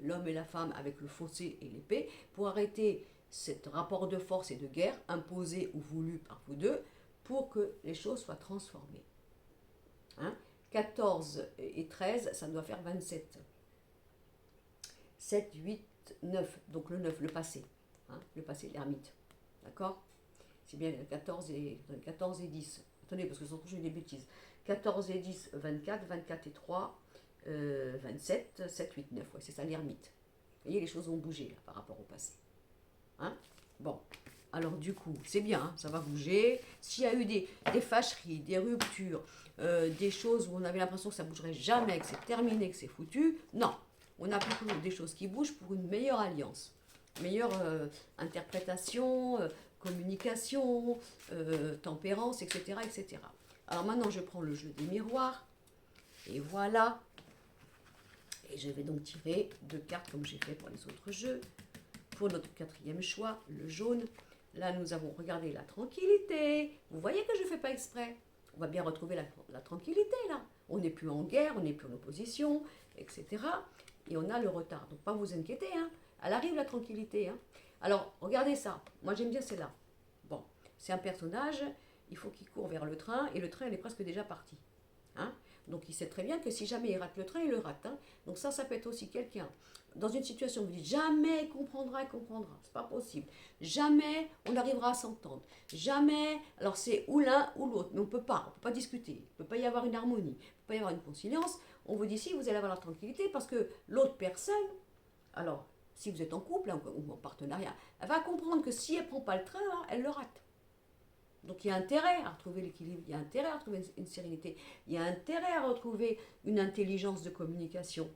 l'homme et la femme avec le fossé et l'épée, pour arrêter ce rapport de force et de guerre imposé ou voulu par vous deux, pour que les choses soient transformées. Hein? 14 et 13, ça doit faire 27. 7, 8, 9, donc le 9, le passé. Hein? Le passé, l'ermite. D'accord? C'est bien 14 et 10. Attendez, parce que sans j'ai des bêtises. 14 et 10, 24, 24 et 3, 27, 7, 8, 9. Ouais, c'est ça l'ermite. Vous voyez, les choses vont bouger là, par rapport au passé. Hein? Bon, alors du coup, c'est bien, hein, ça va bouger. S'il y a eu des fâcheries, des ruptures, des choses où on avait l'impression que ça ne bougerait jamais, que c'est terminé, que c'est foutu, non. On a plutôt des choses qui bougent pour une meilleure alliance, meilleure interprétation, communication, tempérance, etc., etc. Alors maintenant, je prends le jeu des miroirs. Et voilà. Et je vais donc tirer 2 cartes comme j'ai fait pour les autres jeux. Pour notre 4e choix, le jaune. Là, nous avons regardé la tranquillité. Vous voyez que je ne fais pas exprès. On va bien retrouver la tranquillité, là. On n'est plus en guerre, on n'est plus en opposition, etc. Et on a le retard. Donc, pas vous inquiéter, hein. Elle arrive, la tranquillité, hein. Alors, regardez ça. Moi, j'aime bien celle-là. Bon, c'est un personnage, il faut qu'il court vers le train, et le train, il est presque déjà parti. Hein? Donc, il sait très bien que si jamais il rate le train, il le rate. Hein? Donc, ça peut être aussi quelqu'un. Dans une situation où vous dites jamais il comprendra, c'est pas possible. Jamais on arrivera à s'entendre. Jamais, alors c'est ou l'un ou l'autre, mais on peut pas discuter. Il ne peut pas y avoir une harmonie, il ne peut pas y avoir une conciliance. On vous dit si vous allez avoir la tranquillité parce que l'autre personne, alors si vous êtes en couple hein, ou en partenariat, elle va comprendre que si elle ne prend pas le train, hein, elle le rate. Donc il y a intérêt à retrouver l'équilibre, il y a intérêt à retrouver une sérénité, il y a intérêt à retrouver une intelligence de communication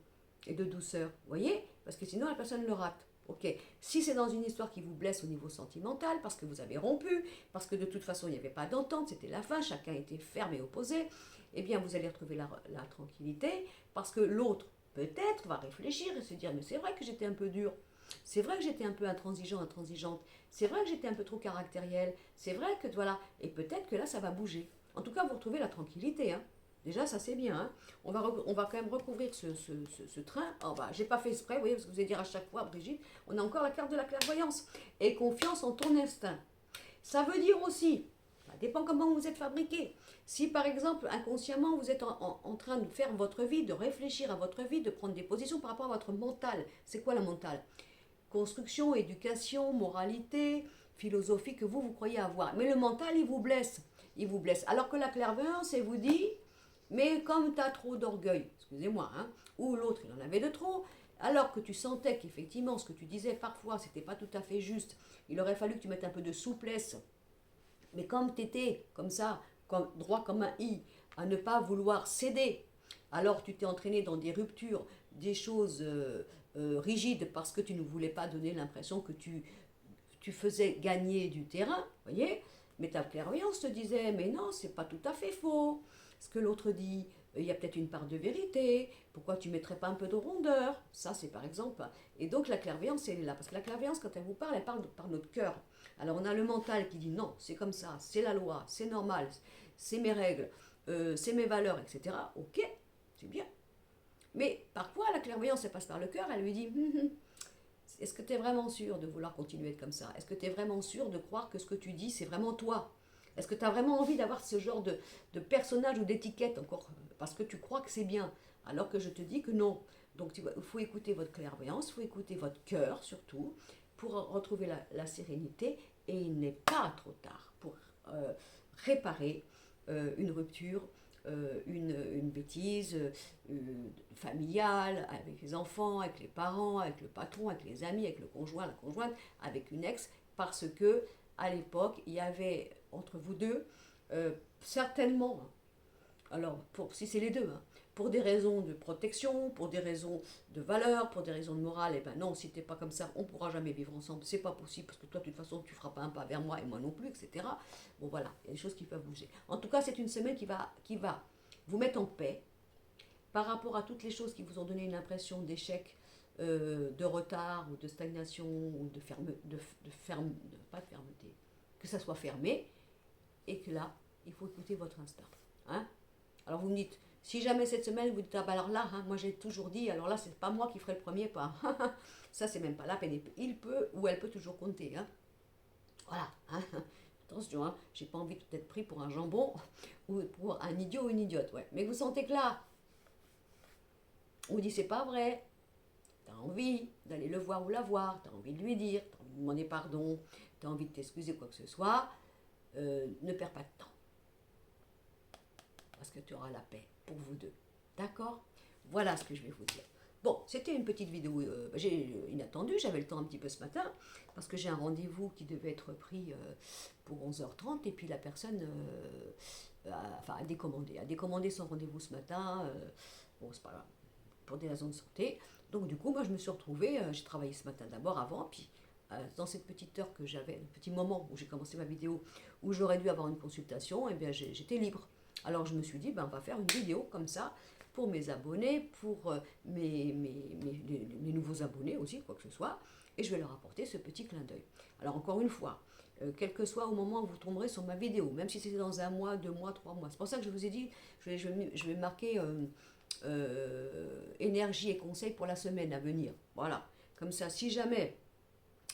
et de douceur, vous voyez? Parce que sinon la personne le rate. Ok. Si c'est dans une histoire qui vous blesse au niveau sentimental, parce que vous avez rompu, parce que de toute façon il n'y avait pas d'entente, c'était la fin, chacun était ferme et opposé, eh bien vous allez retrouver la tranquillité, parce que l'autre peut-être va réfléchir et se dire mais c'est vrai que j'étais un peu dur. C'est vrai que j'étais un peu intransigeante. C'est vrai que j'étais un peu trop caractérielle. C'est vrai que voilà. Et peut-être que là, ça va bouger. En tout cas, vous retrouvez la tranquillité. Hein. Déjà, ça c'est bien. Hein. On va quand même recouvrir ce train. Oh, bah, j'ai pas fait exprès, vous voyez, parce que vous allez dire à chaque fois, Brigitte, on a encore la carte de la clairvoyance. Et confiance en ton instinct. Ça veut dire aussi, ça dépend comment vous êtes fabriqué. Si par exemple, inconsciemment, vous êtes en train de faire votre vie, de réfléchir à votre vie, de prendre des positions par rapport à votre mental. C'est quoi la mentale? Construction, éducation, moralité, philosophie que vous croyez avoir. Mais le mental, il vous blesse. Il vous blesse. Alors que la clairvoyance, elle vous dit, mais comme tu as trop d'orgueil, excusez-moi, hein, ou l'autre, il en avait de trop, alors que tu sentais qu'effectivement, ce que tu disais parfois, c'était pas tout à fait juste, il aurait fallu que tu mettes un peu de souplesse. Mais comme tu étais comme ça, droit comme un i, à ne pas vouloir céder, alors tu t'es entraîné dans des ruptures, des choses rigides parce que tu ne voulais pas donner l'impression que tu faisais gagner du terrain, voyez. Mais ta clairvoyance te disait, mais non, c'est pas tout à fait faux. Ce que l'autre dit, il y a peut-être une part de vérité. Pourquoi tu mettrais pas un peu de rondeur? Ça, c'est par exemple. Et donc la clairvoyance, elle est là. Parce que la clairvoyance, quand elle parle par notre cœur. Alors on a le mental qui dit non, c'est comme ça, c'est la loi, c'est normal, c'est mes règles, c'est mes valeurs, etc. Ok, c'est bien. Mais parfois, la clairvoyance, elle passe par le cœur, elle lui dit, est-ce que tu es vraiment sûr de vouloir continuer comme ça? Est-ce que tu es vraiment sûr de croire que ce que tu dis, c'est vraiment toi? Est-ce que tu as vraiment envie d'avoir ce genre de personnage ou d'étiquette encore parce que tu crois que c'est bien, alors que je te dis que non. Donc il faut écouter votre clairvoyance, il faut écouter votre cœur surtout, pour retrouver la sérénité, et il n'est pas trop tard pour réparer une rupture, une bêtise familiale, avec les enfants, avec les parents, avec le patron, avec les amis, avec le conjoint, la conjointe, avec une ex, parce que à l'époque, il y avait entre vous deux, certainement, alors si c'est les deux, pour des raisons de protection, pour des raisons de valeur, pour des raisons de morale, et ben non, si t'es pas comme ça, on pourra jamais vivre ensemble, c'est pas possible, parce que toi, de toute façon, tu feras pas un pas vers moi, et moi non plus, etc. Bon voilà, il y a des choses qui peuvent bouger. En tout cas, c'est une semaine qui va vous mettre en paix, par rapport à toutes les choses qui vous ont donné une impression d'échec, de retard, ou de stagnation, ou pas de fermeté, que ça soit fermé, et que là, il faut écouter votre instinct. Hein. Alors vous me dites, si jamais cette semaine, vous dites, ah bah alors là, moi j'ai toujours dit, alors là, c'est pas moi qui ferai le premier pas. Ça, c'est même pas la peine. Il peut ou elle peut toujours compter. Hein. Voilà. Hein. Attention, j'ai pas envie d'être pris pour un jambon ou pour un idiot ou une idiote. Ouais. Mais vous sentez que là, on vous dit, c'est pas vrai. T'as envie d'aller le voir ou la voir, t'as envie de lui dire, t'as envie de demander pardon, t'as envie de t'excuser, quoi que ce soit, ne perds pas de temps. Parce que tu auras la paix pour vous deux. D'accord? Voilà ce que je vais vous dire. Bon, c'était une petite vidéo inattendue, j'avais le temps un petit peu ce matin, parce que j'ai un rendez-vous qui devait être pris pour 11h30, et puis la personne a décommandé son rendez-vous ce matin, bon, c'est pas grave, pour des raisons de santé. Donc du coup, moi je me suis retrouvée, j'ai travaillé ce matin d'abord avant, puis dans cette petite heure que j'avais, un petit moment où j'ai commencé ma vidéo, où j'aurais dû avoir une consultation, et bien j'étais libre. Alors je me suis dit, ben, on va faire une vidéo comme ça, pour mes abonnés, pour les nouveaux abonnés aussi, quoi que ce soit, et je vais leur apporter ce petit clin d'œil. Alors encore une fois, quel que soit au moment où vous tomberez sur ma vidéo, même si c'est dans 1 mois, 2 mois, 3 mois, c'est pour ça que je vous ai dit, je vais marquer énergie et conseils pour la semaine à venir. Voilà, comme ça, si jamais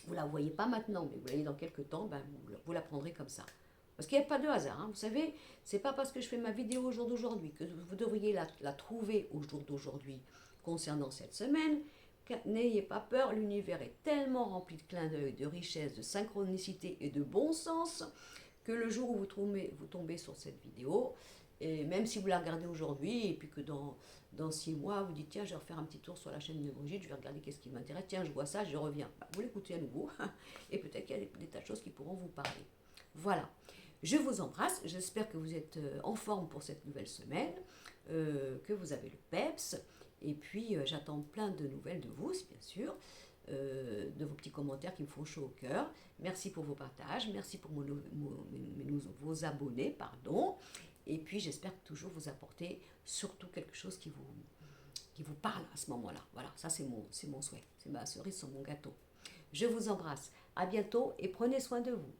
vous ne la voyez pas maintenant, mais vous la voyez dans quelques temps, ben, vous la prendrez comme ça. Parce qu'il n'y a pas de hasard, vous savez, c'est pas parce que je fais ma vidéo au jour d'aujourd'hui que vous devriez la trouver au jour d'aujourd'hui concernant cette semaine. N'ayez pas peur, l'univers est tellement rempli de clins d'œil, de richesse, de synchronicité et de bon sens que le jour où vous tombez sur cette vidéo, et même si vous la regardez aujourd'hui, et puis que dans 6 mois, vous dites, tiens, je vais refaire un petit tour sur la chaîne de Brigitte, je vais regarder qu'est-ce qui m'intéresse, tiens, je vois ça, je reviens. Vous l'écoutez à nouveau, et peut-être qu'il y a des tas de choses qui pourront vous parler. Voilà. Je vous embrasse, j'espère que vous êtes en forme pour cette nouvelle semaine, que vous avez le PEPS, et puis j'attends plein de nouvelles de vous, bien sûr, de vos petits commentaires qui me font chaud au cœur. Merci pour vos partages, merci pour vos abonnés, pardon, et puis j'espère toujours vous apporter surtout quelque chose qui vous parle à ce moment-là. Voilà, ça c'est mon souhait, c'est ma cerise sur mon gâteau. Je vous embrasse, à bientôt et prenez soin de vous.